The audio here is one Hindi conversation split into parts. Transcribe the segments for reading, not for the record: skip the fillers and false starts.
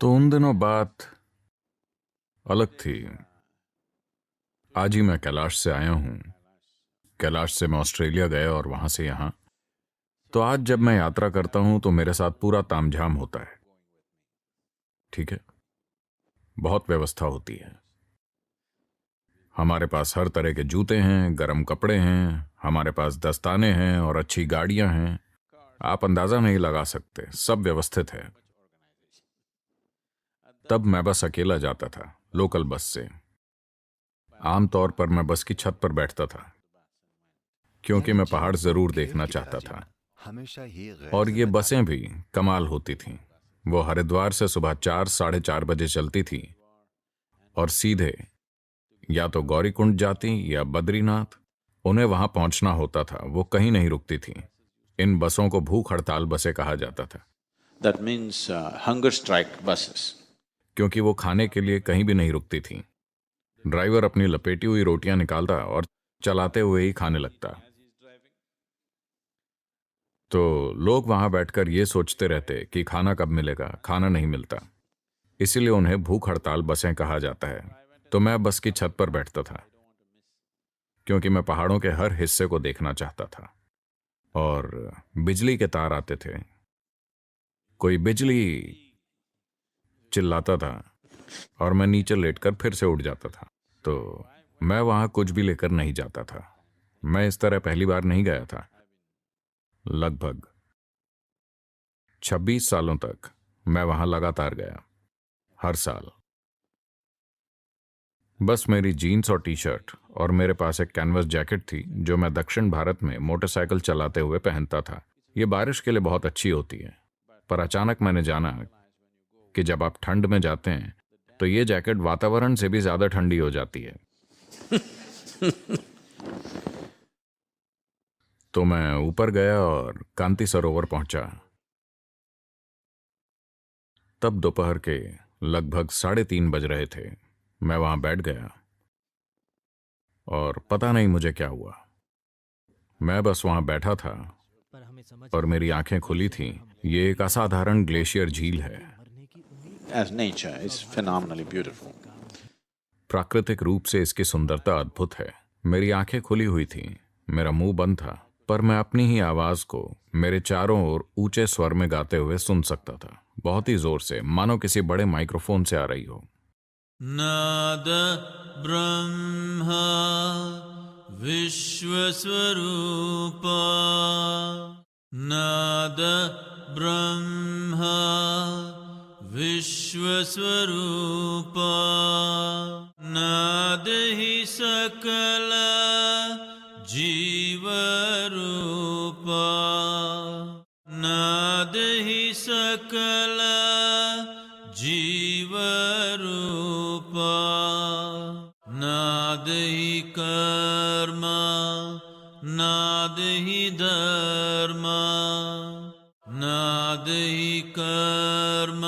तो उन दिनों बात अलग थी। आज ही मैं कैलाश से आया हूं। कैलाश से मैं ऑस्ट्रेलिया गया और वहां से यहां। तो आज जब मैं यात्रा करता हूं तो मेरे साथ पूरा तामझाम होता है। ठीक है, बहुत व्यवस्था होती है। हमारे पास हर तरह के जूते हैं, गर्म कपड़े हैं, हमारे पास दस्ताने हैं और अच्छी गाड़ियां हैं। आप अंदाजा नहीं लगा सकते, सब व्यवस्थित है। तब मैं बस अकेला जाता था, लोकल बस से। आमतौर पर मैं बस की छत पर बैठता था क्योंकि मैं पहाड़ जरूर देखना चाहता था। हमेशा ही गैर और ये जिम्मेदार। बसें भी कमाल होती थीं। वो हरिद्वार से सुबह 4 साढ़े 4 बजे चलती थी और सीधे या तो गौरीकुंड जाती या बद्रीनाथ। उन्हें वहां पहुंचना होता था, वो कहीं नहीं रुकती थी। इन बसों को भूख हड़ताल बसें कहा जाता था That means hunger strike buses. क्योंकि वो खाने के लिए कहीं भी नहीं रुकती थी। ड्राइवर अपनी लपेटी हुई रोटियां निकालता और चलाते हुए ही खाने लगता। तो लोग वहां बैठकर ये सोचते रहते कि खाना कब मिलेगा। खाना नहीं मिलता, इसीलिए उन्हें भूख हड़ताल बसें कहा जाता है। तो मैं बस की छत पर बैठता था क्योंकि मैं पहाड़ों के हर हिस्से को देखना चाहता था। और बिजली के तार आते थे, कोई बिजली चिल्लाता था और मैं नीचे लेटकर फिर से उठ जाता था। तो मैं वहां कुछ भी लेकर नहीं जाता था। मैं इस तरह पहली बार नहीं गया था। लगभग 26 सालों तक मैं वहां लगातार गया, हर साल। बस मेरी जीन्स और टी शर्ट और मेरे पास एक कैनवस जैकेट थी जो मैं दक्षिण भारत में मोटरसाइकिल चलाते हुए पहनता था। ये बारिश के लिए बहुत अच्छी होती है, पर अचानक मैंने जाना कि जब आप ठंड में जाते हैं तो ये जैकेट वातावरण से भी ज्यादा ठंडी हो जाती है। तो मैं ऊपर गया और कांति सरोवर पहुंचा। तब दोपहर के लगभग 3:30 बज रहे थे। मैं वहां बैठ गया और पता नहीं मुझे क्या हुआ। मैं बस वहां बैठा था और मेरी आंखें खुली थीं। ये एक असाधारण ग्लेशियर झील है। As nature is phenomenally beautiful. प्राकृतिक रूप से इसकी सुंदरता अद्भुत है। मेरी आंखें खुली हुई थीं, मेरा मुंह बंद था, पर मैं अपनी ही आवाज को मेरे चारों ओर ऊंचे स्वर में गाते हुए सुन सकता था, बहुत ही जोर से, मानो किसी बड़े माइक्रोफोन से आ रही हो। नाद ब्रह्मा विश्वस्वरूपा, नाद ब्रह्मा विश्वस्वरूपा, नाद ही सकल जीवरूपा, नाद ही सकल जीवरूपा, नाद ही कर्म, नाद ही धर्म, नाद ही कर्म,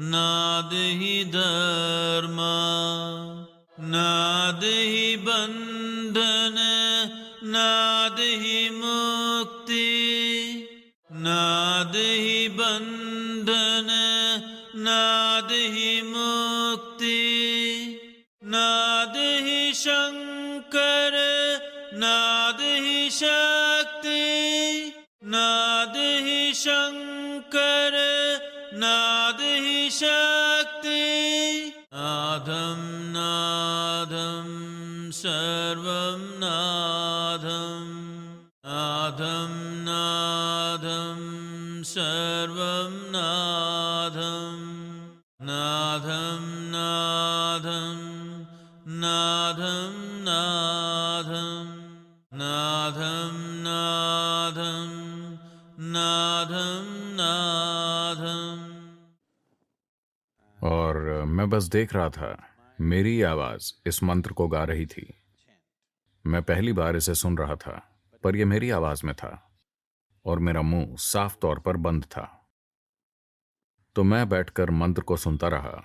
नाद ही धर्म, नाद ही बंधन, नाद ही मुक्ति, नाद ही बंधन, नाद ही मुक्ति, नाद ही शंकर, नाद ही शक्ति, नाद ही शंकर, नाद ही शक्ति, नादम नादम सर्वम नादम, नादम नादम सर्वम नादम, नादम नादम, नादम नादम, नादम नादम, नादम नादम। और मैं बस देख रहा था। मेरी आवाज इस मंत्र को गा रही थी। मैं पहली बार इसे सुन रहा था, पर यह मेरी आवाज में था और मेरा मुंह साफ तौर पर बंद था। तो मैं बैठकर मंत्र को सुनता रहा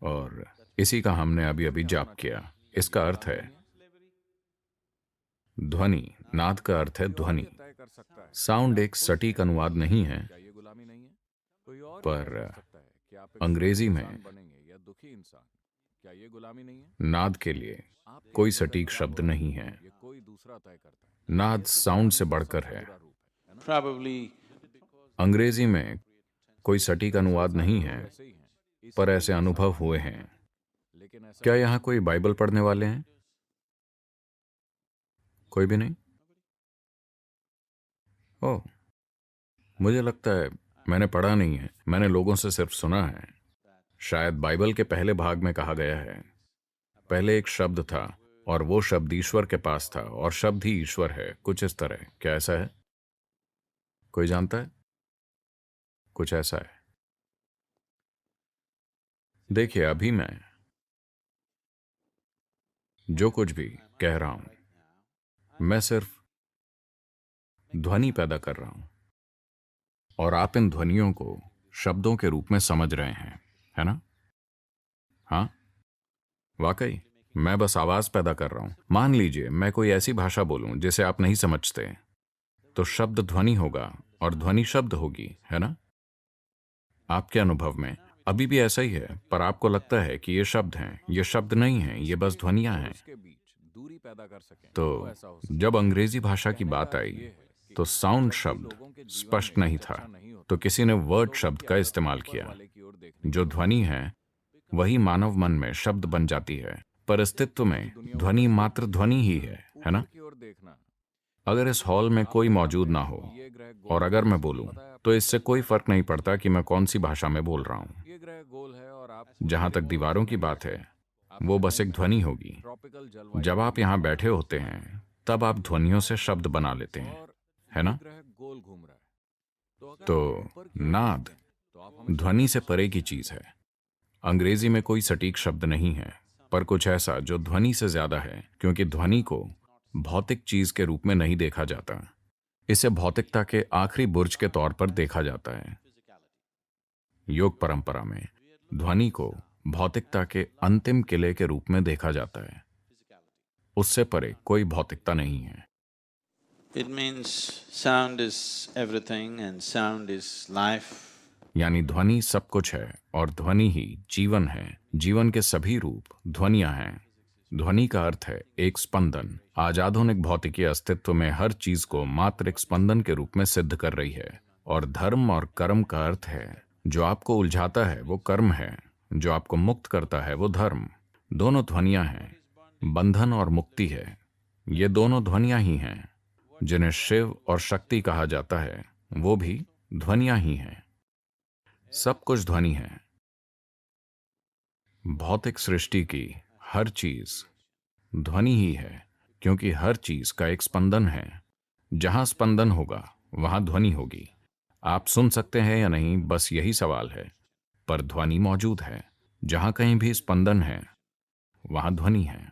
और इसी का हमने अभी अभी जाप किया। इसका अर्थ है ध्वनि। नाद का अर्थ है ध्वनि। साउंड एक सटीक अनुवाद नहीं है, पर अंग्रेजी में नाद के लिए कोई सटीक शब्द नहीं है। नाद साउंड से बढ़कर है। Probably अंग्रेजी में कोई सटीक अनुवाद नहीं है, पर ऐसे अनुभव हुए हैं। क्या यहां कोई बाइबल पढ़ने वाले हैं? कोई भी नहीं? ओह, मुझे लगता है मैंने पढ़ा नहीं है, मैंने लोगों से सिर्फ सुना है। शायद बाइबल के पहले भाग में कहा गया है, पहले एक शब्द था और वो शब्द ईश्वर के पास था और शब्द ही ईश्वर है, कुछ इस तरह। क्या ऐसा है? कोई जानता है? कुछ ऐसा है। देखिए, अभी मैं जो कुछ भी कह रहा हूं, मैं सिर्फ ध्वनि पैदा कर रहा हूं और आप इन ध्वनियों को शब्दों के रूप में समझ रहे हैं, है ना? हाँ, वाकई मैं बस आवाज पैदा कर रहा हूं। मान लीजिए मैं कोई ऐसी भाषा बोलूं जिसे आप नहीं समझते, तो शब्द ध्वनि होगा और ध्वनि शब्द होगी, है ना? आपके अनुभव में अभी भी ऐसा ही है, पर आपको लगता है कि ये शब्द हैं, ये शब्द नहीं हैं, ये बस ध्वनियां हैं। तो जब अंग्रेजी भाषा की बात आई तो साउंड शब्द स्पष्ट नहीं था, तो किसी ने वर्ड शब्द का इस्तेमाल किया। जो ध्वनि है वही मानव मन में शब्द बन जाती है, पर अस्तित्व में ध्वनि मात्र ध्वनि ही है ना? अगर इस हॉल में कोई मौजूद ना हो और अगर मैं बोलूं, तो इससे कोई फर्क नहीं पड़ता कि मैं कौन सी भाषा में बोल रहा हूं। जहां तक दीवारों की बात है, वो बस एक ध्वनि होगी। जब आप यहां बैठे होते हैं, तब आप ध्वनियों से शब्द बना लेते हैं, है ना? तो नाद ध्वनि से परे की चीज है। अंग्रेजी में कोई सटीक शब्द नहीं है, पर कुछ ऐसा जो ध्वनि से ज्यादा है, क्योंकि ध्वनि को भौतिक चीज के रूप में नहीं देखा जाता। इसे भौतिकता के आखिरी बुर्ज के तौर पर देखा जाता है। योग परंपरा में ध्वनि को भौतिकता के अंतिम किले के रूप में देखा जाता है। उससे परे कोई भौतिकता नहीं है। it means sound is everything and sound is life. यानी ध्वनि सब कुछ है और ध्वनि ही जीवन है। जीवन के सभी रूप ध्वनियां हैं। ध्वनि का अर्थ है एक स्पंदन। आज आधुनिक भौतिकी अस्तित्व में हर चीज को मात्र एक स्पंदन के रूप में सिद्ध कर रही है। और धर्म और कर्म का अर्थ है, जो आपको उलझाता है वो कर्म है, जो आपको मुक्त करता है वो धर्म। दोनों ध्वनियां हैं। बंधन और मुक्ति है, ये दोनों ध्वनियां ही हैं। जिन्हें शिव और शक्ति कहा जाता है, वो भी ध्वनियां ही हैं। सब कुछ ध्वनि है। भौतिक सृष्टि की हर चीज ध्वनि ही है, क्योंकि हर चीज का एक स्पंदन है। जहां स्पंदन होगा वहां ध्वनि होगी। आप सुन सकते हैं या नहीं, बस यही सवाल है, पर ध्वनि मौजूद है। जहां कहीं भी स्पंदन है वहां ध्वनि है।